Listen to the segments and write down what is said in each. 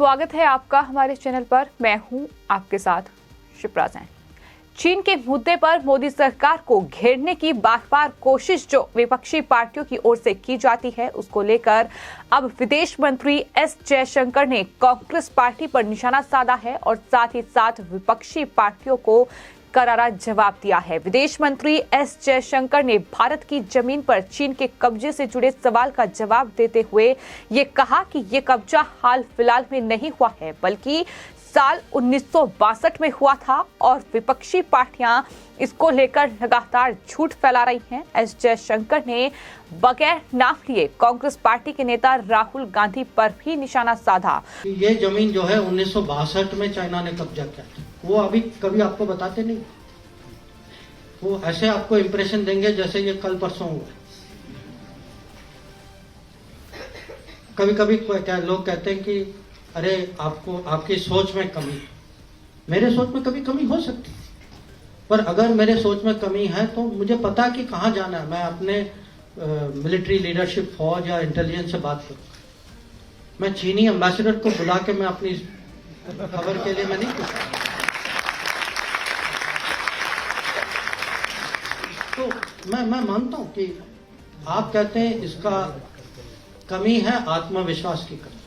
स्वागत है आपका हमारे चैनल पर। मैं हूं आपके साथ शिप्रा जैन। चीन के मुद्दे पर मोदी सरकार को घेरने की बार बार कोशिश जो विपक्षी पार्टियों की ओर से की जाती है, उसको लेकर अब विदेश मंत्री एस जयशंकर ने कांग्रेस पार्टी पर निशाना साधा है और साथ ही साथ विपक्षी पार्टियों को करारा जवाब दिया है। विदेश मंत्री एस जयशंकर ने भारत की जमीन पर चीन के कब्जे से जुड़े सवाल का जवाब देते हुए ये कहा कि ये कब्जा हाल फिलहाल में नहीं हुआ है, बल्कि साल 1962 में हुआ था और विपक्षी पार्टियां इसको लेकर लगातार झूठ फैला रही हैं। एस जयशंकर ने बगैर नाम लिए कांग्रेस पार्टी के नेता राहुल गांधी पर भी निशाना साधा। ये जमीन जो है 1962 में चाइना ने कब्जा किया था, वो अभी कभी आपको बताते नहीं। वो ऐसे आपको इंप्रेशन देंगे जैसे ये कल परसों हुआ। कभी कभी लोग कहते हैं कि अरे आपको आपकी सोच में कमी। मेरे सोच में कभी कमी हो सकती है, पर अगर मेरे सोच में कमी है तो मुझे पता कि कहाँ जाना है। मैं अपने मिलिट्री लीडरशिप, फौज या इंटेलिजेंस से बात करूँ। मैं चीनी एम्बेसडर को बुला के मैं अपनी खबर के लिए मैं नहीं पूछता। तो मैं मानता हूँ कि आप कहते हैं इसका कमी है आत्मविश्वास की कमी।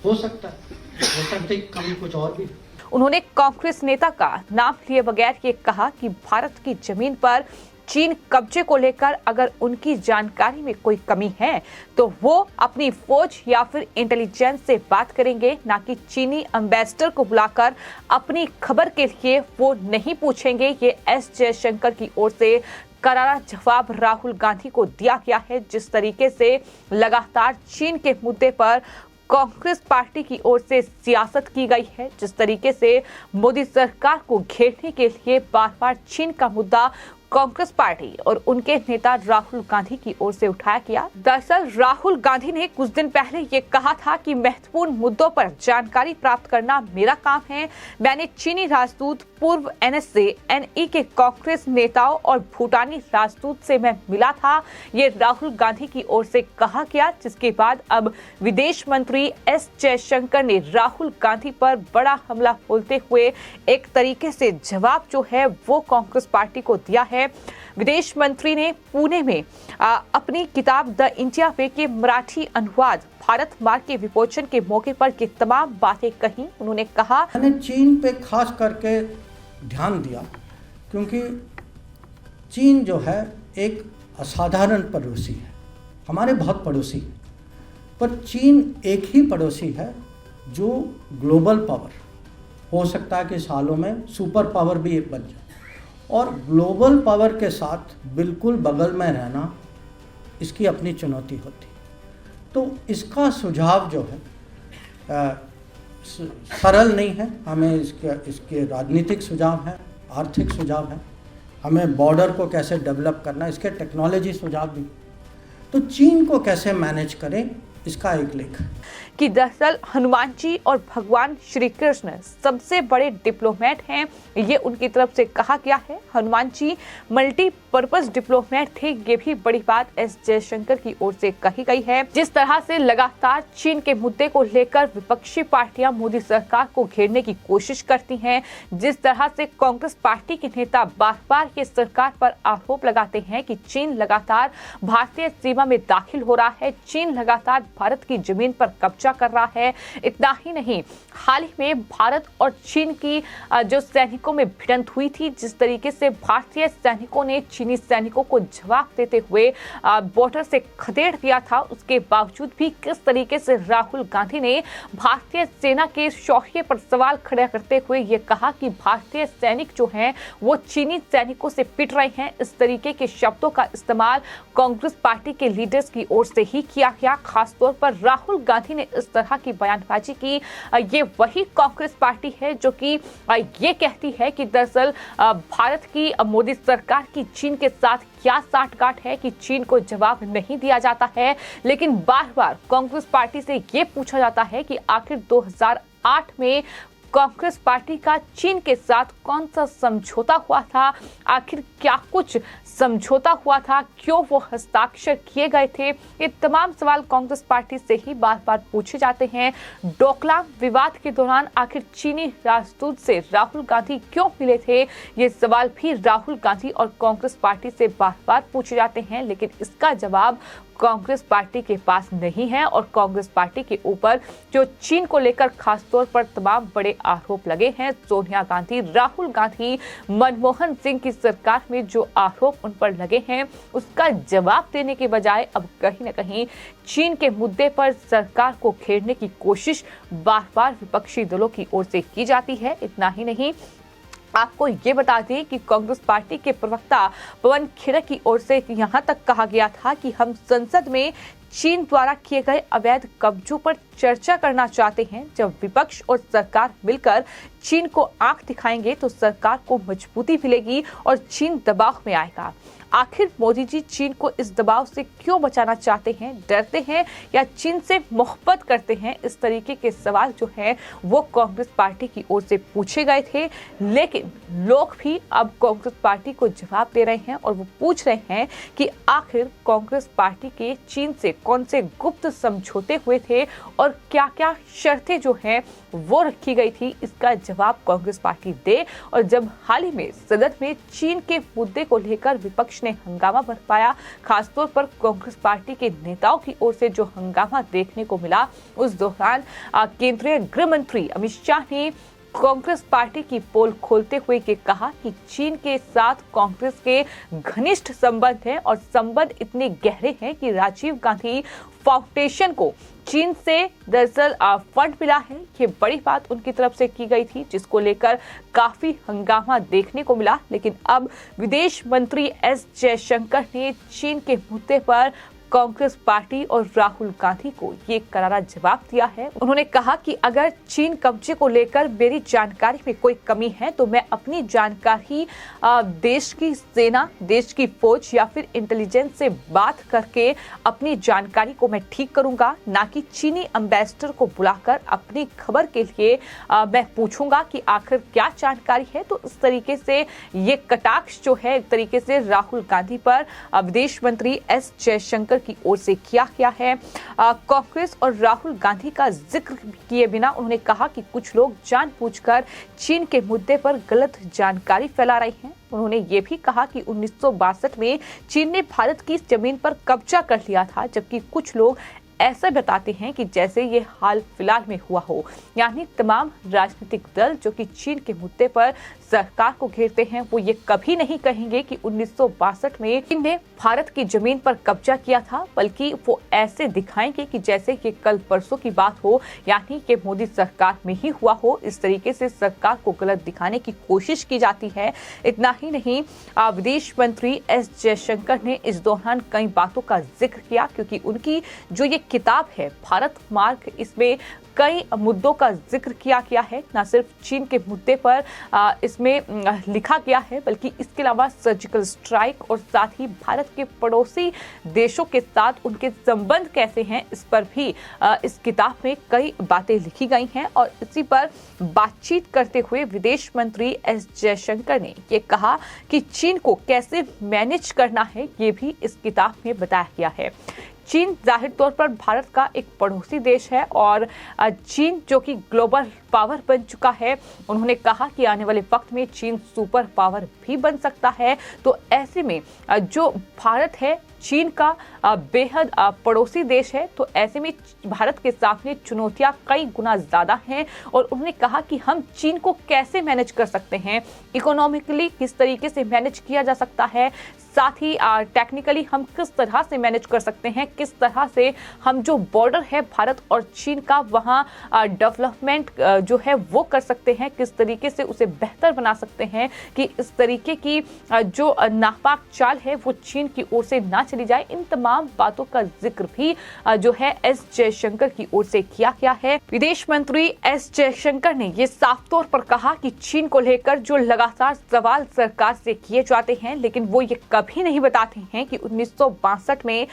हो सकता है कमी कुछ और भी। उन्होंने कांग्रेस नेता का नाम लिए बगैर ये कहा कि भारत की जमीन पर चीन कब्जे को लेकर अगर उनकी जानकारी में कोई कमी है तो वो अपनी फौज या फिर इंटेलिजेंस से बात करेंगे, ना कि चीनी एम्बेसडर को बुलाकर अपनी खबर के लिए वो नहीं पूछेंगे। ये एस जयशंकर की ओर से करारा जवाब राहुल गांधी को दिया गया है। जिस तरीके से लगातार चीन के मुद्दे पर कांग्रेस पार्टी की ओर से सियासत की गई है, जिस तरीके से मोदी सरकार को घेरने के लिए बार बार चीन का मुद्दा कांग्रेस पार्टी और उनके नेता राहुल गांधी की ओर से उठाया गया। दरअसल राहुल गांधी ने कुछ दिन पहले ये कहा था कि महत्वपूर्ण मुद्दों पर जानकारी प्राप्त करना मेरा काम है। मैंने चीनी राजदूत, पूर्व एनएसए, एनई के कांग्रेस नेताओं और भूटानी राजदूत से मैं मिला था। ये राहुल गांधी की ओर से कहा गया, जिसके बाद अब विदेश मंत्री एस जयशंकर ने राहुल गांधी पर बड़ा हमला बोलते हुए एक तरीके से जवाब जो है वो कांग्रेस पार्टी को दिया है। विदेश मंत्री ने पुणे में अपनी किताब द इंडिया वे के मराठी अनुवाद भारत मार्ग के विमोचन के मौके पर ये तमाम बातें कही। उन्होंने कहा, मैंने चीन पे खास करके ध्यान दिया क्योंकि चीन जो है एक असाधारण पड़ोसी है। हमारे बहुत पड़ोसी हैं, पर चीन एक ही पड़ोसी है जो ग्लोबल पावर हो सकता है कि सालों में सुपर पावर भी बन जाए, और ग्लोबल पावर के साथ बिल्कुल बगल में रहना इसकी अपनी चुनौती होती। तो इसका सुझाव जो है सरल नहीं है। हमें इसके राजनीतिक सुझाव है, आर्थिक सुझाव है, हमें बॉर्डर को कैसे डेवलप करना, इसके टेक्नोलॉजी सुझाव भी। तो चीन को कैसे मैनेज करें, इसका एक लेख कि दरअसल हनुमान जी और भगवान श्री कृष्ण सबसे बड़े डिप्लोमेट हैं, ये उनकी तरफ से कहा गया है। हनुमान जी मल्टीपर्पज डिप्लोमेट थे, ये भी बड़ी बात एस जयशंकर की ओर से कही गई है। जिस तरह से लगातार चीन के मुद्दे को लेकर विपक्षी पार्टियां मोदी सरकार को घेरने की कोशिश करती हैं, जिस तरह से कांग्रेस पार्टी के नेता बार बार ये सरकार पर आरोप लगाते हैं कि चीन लगातार भारतीय सीमा में दाखिल हो रहा है, चीन लगातार भारत की जमीन पर कब्जा कर रहा है। इतना ही नहीं, हाल ही में भारत और चीन की जो सैनिकों में भिड़ंत हुई थी, जिस तरीके से भारतीय सैनिकों ने चीनी सैनिकों को जवाब देते हुए बॉर्डर से खदेड़ दिया था, उसके बावजूद भी किस तरीके से राहुल गांधी ने भारतीय सेना के शौर्य पर सवाल खड़ा करते हुए ये कहा कि भारतीय सैनिक जो हैं वो चीनी सैनिकों से पिट रहे हैं। इस तरीके के शब्दों का इस्तेमाल कांग्रेस पार्टी के लीडर्स की ओर से ही किया गया। खासतौर पर राहुल गांधी ने इस तरह की बयानबाजी की। ये वही कांग्रेस पार्टी है जो कि ये कहती है कि दरअसल भारत की मोदी सरकार की चीन के साथ क्या साठगांठ है कि चीन को जवाब नहीं दिया जाता है, लेकिन बार बार कांग्रेस पार्टी से ये पूछा जाता है कि आखिर 2008 में कांग्रेस पार्टी का चीन के साथ कौन सा समझौता हुआ था, आखिर क्या कुछ समझौता हुआ था, क्यों वो हस्ताक्षर किए गए थे, ये तमाम सवाल कांग्रेस पार्टी से ही बार बार पूछे जाते हैं। डोकलाम विवाद के दौरान आखिर चीनी राजदूत से राहुल गांधी क्यों मिले थे, ये सवाल भी राहुल गांधी और कांग्रेस पार्टी से बार बार पूछे जाते हैं, लेकिन इसका जवाब कांग्रेस पार्टी के पास नहीं है। और कांग्रेस पार्टी के ऊपर जो चीन को लेकर खासतौर पर तमाम बड़े आरोप लगे हैं, सोनिया गांधी, राहुल गांधी, मनमोहन सिंह की सरकार में जो आरोप उन पर लगे हैं, उसका जवाब देने के बजाय अब कहीं न कहीं चीन के मुद्दे पर सरकार को घेरने की कोशिश बार बार विपक्षी दलों की ओर से की जाती है। इतना ही नहीं, आपको ये बता दें कि कांग्रेस पार्टी के प्रवक्ता पवन खेड़ा की ओर से यहां तक कहा गया था कि हम संसद में चीन द्वारा किए गए अवैध कब्जों पर चर्चा करना चाहते हैं। जब विपक्ष और सरकार मिलकर चीन को आंख दिखाएंगे तो सरकार को मजबूती मिलेगी और चीन दबाव में आएगा। आखिर मोदी जी चीन को इस दबाव से क्यों बचाना चाहते हैं, डरते हैं या चीन से मोहब्बत करते हैं? इस तरीके के सवाल जो हैं वो कांग्रेस पार्टी की ओर से पूछे गए थे, लेकिन लोग भी अब कांग्रेस पार्टी को जवाब दे रहे हैं और वो पूछ रहे हैं कि आखिर कांग्रेस पार्टी के चीन से कौन से गुप्त समझौते हुए थे और क्या क्या शर्तें जो हैं वो रखी गई थी। इसका जवाब कांग्रेस पार्टी दे। और जब हाल ही में सदन में चीन के मुद्दे को लेकर विपक्ष ने हंगामा बरपाया, खासतौर पर कांग्रेस पार्टी के नेताओं की ओर से जो हंगामा देखने को मिला, उस दौरान केंद्रीय गृह मंत्री अमित शाह ने कांग्रेस पार्टी की पोल खोलते हुए ये कहा कि चीन के साथ कांग्रेस के घनिष्ठ संबंध हैं और संबंध इतने गहरे हैं कि राजीव गांधी फाउंडेशन को चीन से दरअसल फंड मिला है। ये बड़ी बात उनकी तरफ से की गई थी, जिसको लेकर काफी हंगामा देखने को मिला। लेकिन अब विदेश मंत्री एस जयशंकर ने चीन के मुद्दे पर कांग्रेस पार्टी और राहुल गांधी को ये करारा जवाब दिया है। उन्होंने कहा कि अगर चीन कब्जे को लेकर मेरी जानकारी में कोई कमी है तो मैं अपनी जानकारी देश की सेना, देश की फौज या फिर इंटेलिजेंस से बात करके अपनी जानकारी को मैं ठीक करूंगा, ना कि चीनी एम्बेसडर को बुलाकर अपनी खबर के लिए मैं पूछूंगा कि आखिर क्या जानकारी है। तो इस तरीके से ये कटाक्ष जो है एक तरीके से राहुल गांधी पर विदेश मंत्री एस जयशंकर की ओर से किया गया है। कांग्रेस और राहुल गांधी का जिक्र किए बिना उन्होंने कहा कि कुछ लोग जानबूझकर चीन के मुद्दे पर गलत जानकारी फैला रहे हैं। उन्होंने ये भी कहा कि 1962 में चीन ने भारत की जमीन पर कब्जा कर लिया था, जबकि कुछ लोग ऐसा बताते हैं कि जैसे ये हाल फिलहाल में हुआ हो। यानी तमाम राजनीतिक दल जो कि चीन के मुद्दे पर सरकार को घेरते हैं, वो ये कभी नहीं कहेंगे कि 1962 में चीन ने भारत की जमीन पर कब्जा किया था, बल्कि वो ऐसे दिखाएंगे कि जैसे ये कल परसों की बात हो, यानी कि मोदी सरकार में ही हुआ हो। इस तरीके से सरकार को गलत दिखाने की कोशिश की जाती है। इतना ही नहीं, विदेश मंत्री एस जयशंकर ने इस दौरान कई बातों का जिक्र किया, क्योंकि उनकी जो ये किताब है भारत मार्ग, इसमें कई मुद्दों का जिक्र किया गया है। न सिर्फ चीन के मुद्दे पर इसमें लिखा गया है, बल्कि इसके अलावा सर्जिकल स्ट्राइक और साथ ही भारत के पड़ोसी देशों के साथ उनके संबंध कैसे हैं, इस पर भी इस किताब में कई बातें लिखी गई हैं। और इसी पर बातचीत करते हुए विदेश मंत्री एस जयशंकर ने ये कहा कि चीन को कैसे मैनेज करना है, ये भी इस किताब में बताया गया है। चीन जाहिर तौर पर भारत का एक पड़ोसी देश है और चीन जो कि ग्लोबल पावर बन चुका है। उन्होंने कहा कि आने वाले वक्त में चीन सुपर पावर भी बन सकता है। तो ऐसे में जो भारत है चीन का बेहद पड़ोसी देश है, तो ऐसे में भारत के सामने चुनौतियां कई गुना ज्यादा हैं। और उन्होंने कहा कि हम चीन को कैसे मैनेज कर सकते हैं, इकोनॉमिकली किस तरीके से मैनेज किया जा सकता है, साथ ही टेक्निकली हम किस तरह से मैनेज कर सकते हैं, किस तरह से हम जो बॉर्डर है भारत और चीन का वहाँ डेवलपमेंट जो है वो कर सकते हैं, किस तरीके से उसे बेहतर बना सकते हैं कि इस तरीके की जो नापाक चाल है वो चीन की ओर से ना चली जाए। इन तमाम बातों का जिक्र भी जो है एस जयशंकर की ओर से किया गया है। विदेश मंत्री एस जयशंकर ने ये साफ तौर पर कहा कि चीन को लेकर जो लगातार सवाल सरकार से किए जाते हैं, लेकिन वो ये कभी नहीं बताते हैं कि 1962 में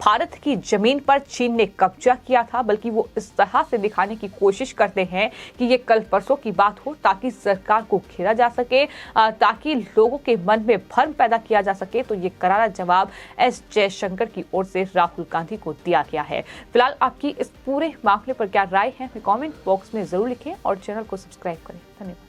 भारत की जमीन पर चीन ने कब्जा किया था, बल्कि वो इस तरह से दिखाने की कोशिश करते हैं कि ये कल परसों की बात हो, ताकि सरकार को घेरा जा सके, ताकि लोगों के मन में भ्रम पैदा किया जा सके। तो ये करारा जवाब एस जयशंकर की ओर से राहुल गांधी को दिया गया है। फिलहाल आपकी इस पूरे मामले पर क्या राय है, कमेंट बॉक्स में जरूर लिखें और चैनल को सब्सक्राइब करें। धन्यवाद।